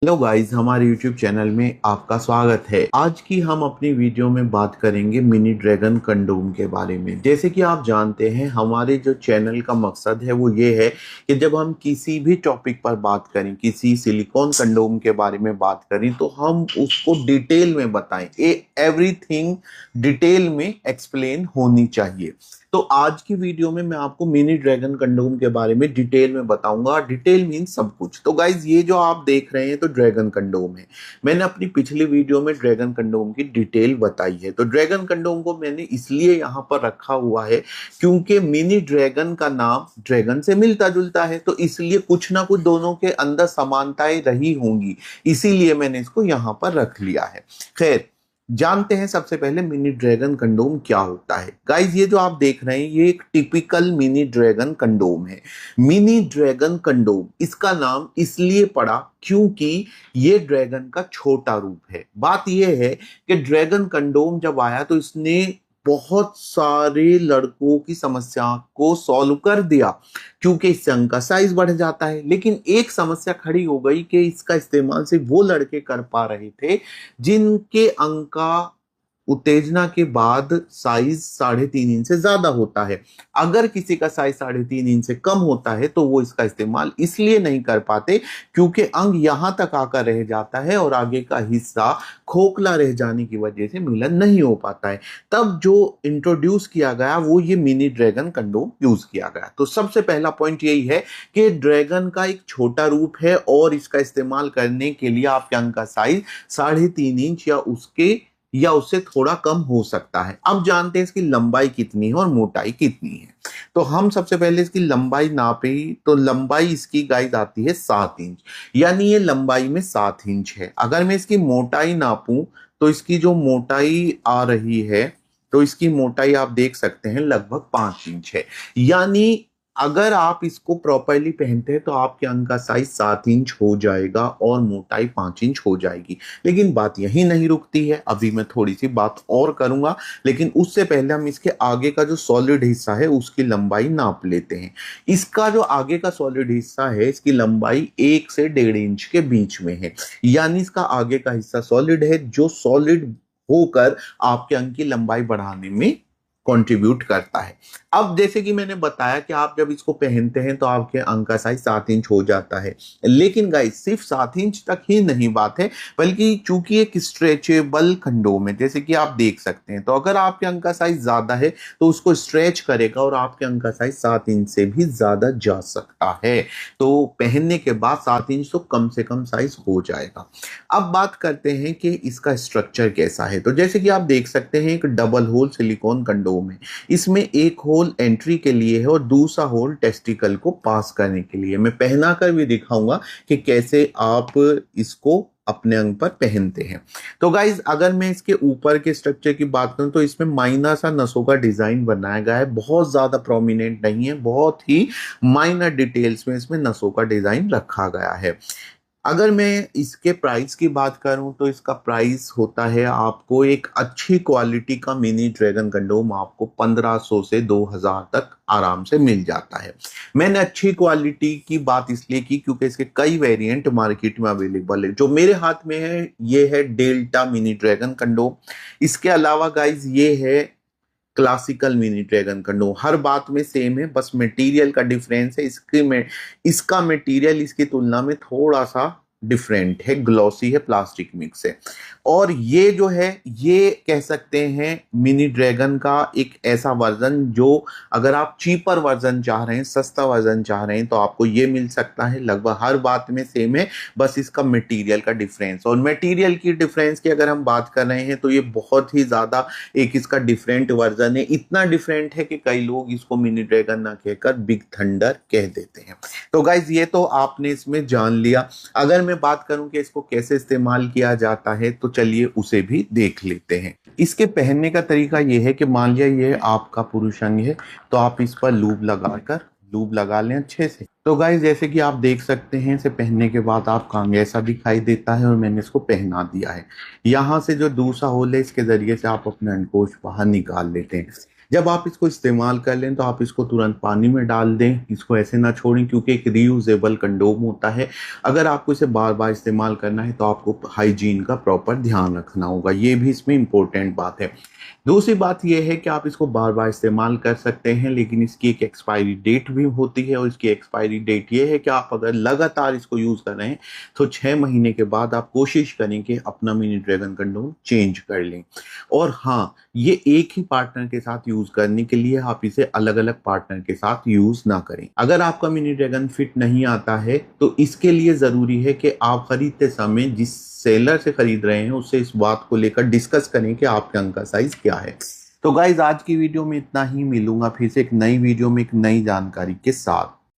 Hello guys, हमारे YouTube channel में आपका स्वागत है। आज की हम अपनी वीडियो में बात करेंगे मिनी ड्रैगन कंडोम के बारे में। जैसे कि आप जानते हैं, हमारे जो चैनल का मकसद है वो ये है कि जब हम किसी भी टॉपिक पर बात करें, किसी सिलिकॉन कंडोम के बारे में बात करें, तो हम उसको डिटेल में बताएं। एवरीथिंग डिटेल में एक्सप्लेन होनी चाहिए। तो आज की वीडियो में मैं आपको मिनी ड्रैगन कंडोम के बारे में डिटेल में बताऊंगा। डिटेल मीन सब कुछ। तो गाइज, ये जो आप देख रहे हैं तो ड्रैगन कंडोम है। मैंने अपनी पिछली वीडियो में ड्रैगन कंडोम की डिटेल बताई है। तो ड्रैगन कंडोम को मैंने इसलिए यहाँ पर रखा हुआ है क्योंकि मिनी ड्रैगन का नाम ड्रैगन से मिलता जुलता है, तो इसलिए कुछ ना कुछ दोनों के अंदर समानताएं रही होंगी, इसीलिए मैंने इसको यहाँ पर रख लिया है। खैर, जानते हैं सबसे पहले मिनी ड्रैगन कंडोम क्या होता है। गाइज, ये जो आप देख रहे हैं ये एक टिपिकल मिनी ड्रैगन कंडोम है। मिनी ड्रैगन कंडोम इसका नाम इसलिए पड़ा क्योंकि ये ड्रैगन का छोटा रूप है। बात यह है कि ड्रैगन कंडोम जब आया तो इसने बहुत सारे लड़कों की समस्या को सॉल्व कर दिया, क्योंकि इससे अंग का साइज बढ़ जाता है। लेकिन एक समस्या खड़ी हो गई कि इसका इस्तेमाल सिर्फ वो लड़के कर पा रहे थे जिनके अंग का उत्तेजना के बाद साइज 3.5 इंच से ज्यादा होता है। अगर किसी का साइज 3.5 इंच से कम होता है तो वो इसका इस्तेमाल इसलिए नहीं कर पाते क्योंकि अंग यहां तक आकर रह जाता है और आगे का हिस्सा खोखला रह जाने की वजह से मिलन नहीं हो पाता है। तब जो इंट्रोड्यूस किया गया वो ये मिनी ड्रैगन कंडोम यूज किया गया। तो सबसे पहला पॉइंट यही है कि ड्रैगन का एक छोटा रूप है और इसका इस्तेमाल करने के लिए आपके अंग का साइज 3.5 इंच या उससे थोड़ा कम हो सकता है। अब जानते हैं इसकी लंबाई कितनी है और मोटाई कितनी है। तो हम सबसे पहले इसकी लंबाई नापी तो लंबाई इसकी गाइस आती है 7 इंच, यानी ये लंबाई में 7 इंच है। अगर मैं इसकी मोटाई नापूं तो इसकी जो मोटाई आ रही है, तो इसकी मोटाई आप देख सकते हैं लगभग 5 इंच है। यानी अगर आप इसको प्रॉपरली पहनते हैं तो आपके अंग का साइज 7 इंच हो जाएगा और मोटाई 5 इंच हो जाएगी। लेकिन बात यही नहीं रुकती है, अभी मैं थोड़ी सी बात और करूंगा। लेकिन उससे पहले हम इसके आगे का जो सॉलिड हिस्सा है उसकी लंबाई नाप लेते हैं। इसका जो आगे का सॉलिड हिस्सा है इसकी लंबाई 1 से 1.5 इंच के बीच में है। यानी इसका आगे का हिस्सा सॉलिड है जो सॉलिड होकर आपके अंग की लंबाई बढ़ाने में कंट्रीब्यूट करता है। अब जैसे कि मैंने बताया कि आप जब इसको पहनते हैं तो आपके अंग का साइज 7 इंच हो जाता है। लेकिन गाइस, सिर्फ 7 इंच तक ही नहीं बात है, बल्कि चूंकि एक स्ट्रेचेबल कंडोम है, जैसे कि आप देख सकते हैं, तो अगर आपके अंग का साइज ज्यादा है तो उसको स्ट्रेच करेगा और आपके अंग का साइज 7 इंच से भी ज्यादा जा सकता है। तो पहनने के बाद 7 इंच तो कम से कम साइज हो जाएगा। अब बात करते हैं कि इसका स्ट्रक्चर कैसा है। तो जैसे कि आप देख सकते हैं, एक डबल होल सिलिकॉन कंडोम है। इसमें एक होल एंट्री के लिए है और दूसरा होल टेस्टिकल को पास करने के लिए। मैं पहना कर भी दिखाऊंगा कि कैसे आप इसको अपने अंग पर पहनते हैं। तो गाइज, अगर मैं इसके ऊपर के स्ट्रक्चर की बात करूं तो इसमें माइनर सा नसों का डिजाइन बनाया गया है। बहुत ज्यादा प्रोमिनेंट नहीं है, बहुत ही माइनर डिटेल्स में इसमें नसों का डिजाइन रखा गया है। अगर मैं इसके प्राइस की बात करूं तो इसका प्राइस होता है, आपको एक अच्छी क्वालिटी का मिनी ड्रैगन कंडोम आपको 1500 से 2000 तक आराम से मिल जाता है। मैंने अच्छी क्वालिटी की बात इसलिए की क्योंकि इसके कई वेरिएंट मार्केट में अवेलेबल है। जो मेरे हाथ में है ये है डेल्टा मिनी ड्रैगन कंडोम। इसके अलावा गाइज ये है क्लासिकल मिनी ड्रैगन कंडोम। हर बात में सेम है, बस मटेरियल का डिफरेंस है। इसका मटेरियल इसकी तुलना में थोड़ा सा डिफरेंट है, ग्लॉसी है, प्लास्टिक मिक्स है। और ये जो है ये कह सकते हैं मिनी ड्रैगन का एक ऐसा वर्जन जो अगर आप चीपर वर्जन चाह रहे हैं, सस्ता वर्जन चाह रहे हैं, तो आपको ये मिल सकता है। लगभग हर बात में सेम है, बस इसका मटेरियल का डिफरेंस। और मटेरियल की डिफरेंस की अगर हम बात कर रहे हैं तो ये बहुत ही ज्यादा एक इसका डिफरेंट वर्जन है। इतना डिफरेंट है कि कई लोग इसको मिनी ड्रैगन ना कहकर बिग थंडर कह देते हैं। तो गाइज, ये तो आपने इसमें जान लिया। अगर मैं बात करूं कि इसको कैसे इस्तेमाल किया जाता है तो चलिए उसे भी देख लेते हैं। इसके पहनने का तरीका यह है कि मान लिया ये आपका पुरुष अंग है, तो आप इस पर लूब लगा लें अच्छे से। तो गाइस, जैसे कि आप देख सकते हैं, इसे पहनने के बाद आपका अंग ऐसा दिखाई देता है और मैंने इसको पहना दिया है। यहाँ से जो दूसरा होल है इसके जरिए से आप अपने अंडकोश बाहर निकाल लेते हैं। जब आप इसको इस्तेमाल कर लें तो आप इसको तुरंत पानी में डाल दें, इसको ऐसे ना छोड़ें, क्योंकि एक रीयूजेबल कंडोम होता है। अगर आपको इसे बार बार इस्तेमाल करना है तो आपको हाइजीन का प्रॉपर ध्यान रखना होगा, ये भी इसमें इंपॉर्टेंट बात है। दूसरी बात यह है कि आप इसको बार बार इस्तेमाल कर सकते हैं, लेकिन इसकी एक एक्सपायरी डेट भी होती है, और इसकी एक्सपायरी डेट ये है कि आप अगर लगातार इसको यूज़ कर रहे हैं तो 6 महीने के बाद आप कोशिश करें कि अपना मिनी ड्रैगन कंडोम चेंज कर लें। और हाँ, ये एक ही पार्टनर के साथ यूज़ करने के लिए आप इसे अलग अलग पार्टनर के साथ यूज़ ना करें। अगर आपका मिनी ड्रैगन फिट नहीं आता है तो इसके लिए ज़रूरी है कि आप खरीदते समय जिस सेलर से खरीद रहे हैं उससे इस बात को लेकर डिस्कस करें कि आपके अंग का साइज क्या है। तो गाइज, आज की वीडियो में इतना ही। मिलूंगा फिर से एक नई वीडियो में एक नई जानकारी के साथ।